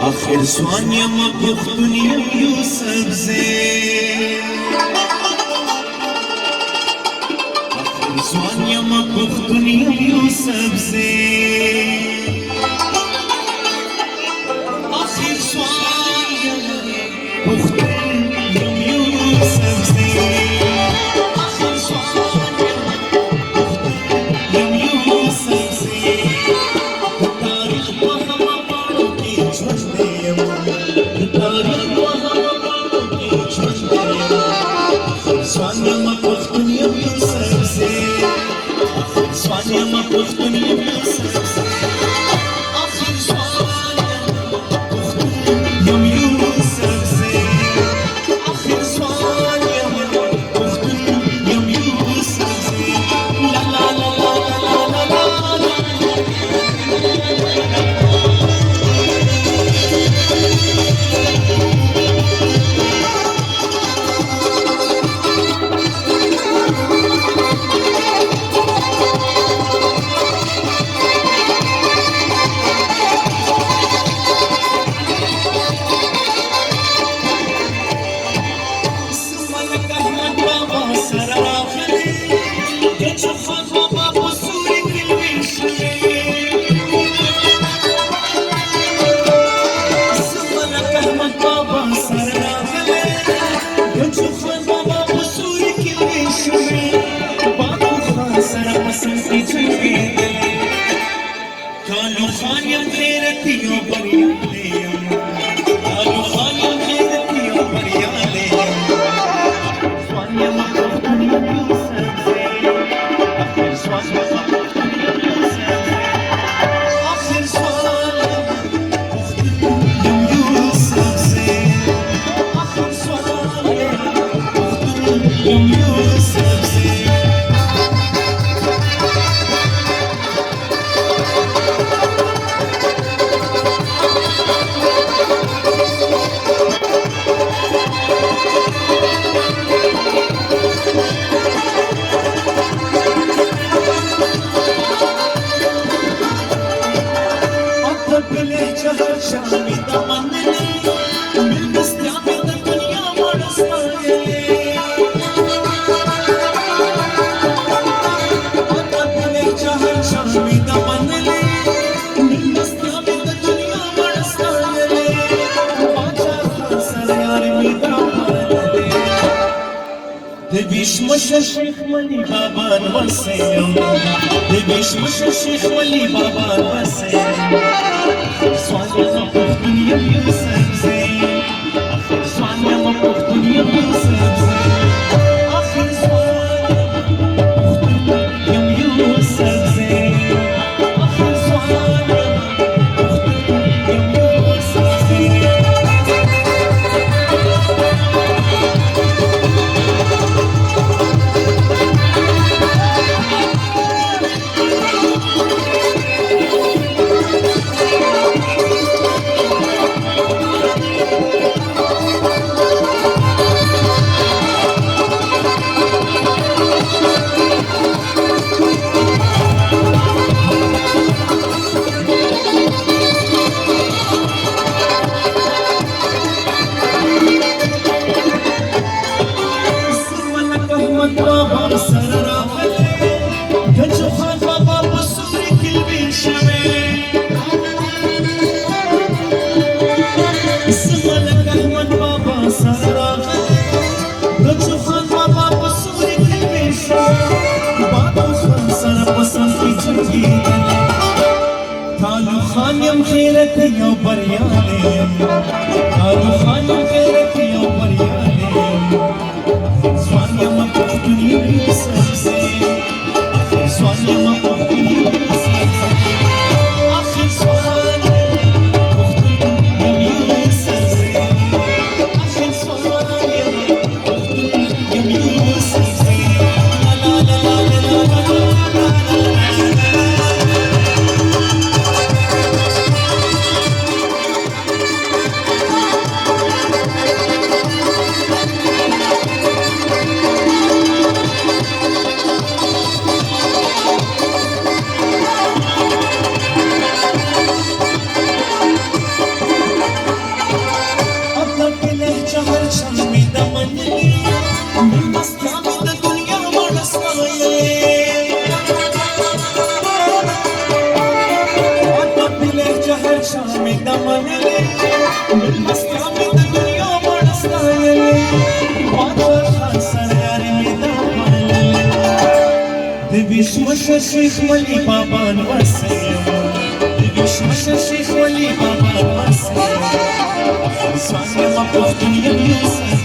آخر سوانیا ما پختونیم یوسف زی آخر سوانیا ما پختونیم یوسف زی آخر سوانیا پختونیم یوسف زی آخر سوانیا پختونیم یوسف زی تاریخ با هم پاڑو کی چھوڑے تاریخ با هم پاڑو کی چھوڑے سوانیا ما پختونیم یوسف زی سوانیا ما پختونیم یوسف زی آخر سوانیا پختونیم یوسف زی آخر سوانیا پختونیم یوسف زی لا لا لا لا لا لا لا कालू खानिया तेरे तियो बरिया ले कालू खानिया तेरे तियो बरिया ले स्वानिया मा पختونیم یوسف زی آخر स्वानिया मा पختونیم یوسف زی آخر स्वानिया پختونیم یوسف زی آخر स्वानिया پختونیم یوسف زی شامي دمنني بالمستعمل الدنيا ورسمايلي أقبل جهل شامي دمنني بالمستعمل الدنيا ورسمايلي باجا خسر ياري ميدمنني دبيش مش الشيخ ولي بابا وسيم دبيش مش الشيخ ولي بابا وسيم स्वानिया मा पختونیم یوسف زی آخر स्वानिया मा पختونیم یوسف زی آخر स्वानिया پختونیم یوسف زی آخر स्वानिया پختونیم یوسف زی कालू खानियम खैरत यो बरियाले कालू खानियम खैरत यो बरियाले स्वानिया मा पختونیم یوسف زی स्वानिया मा पختونیم یوسف زی آخر स्वानिया پختونیم یوسف زی آخر स्वानिया پختونیم یوسف زی لا لا لا لا لا دمنلې ملمستا مې د دنیا مړستایلې واده خان سره یاري مې دمنلې د ویشمشر شیخ ولی بابا نوسې د ویشمشر شیخ ولی بابا نوسې ځوان یم پښتون یم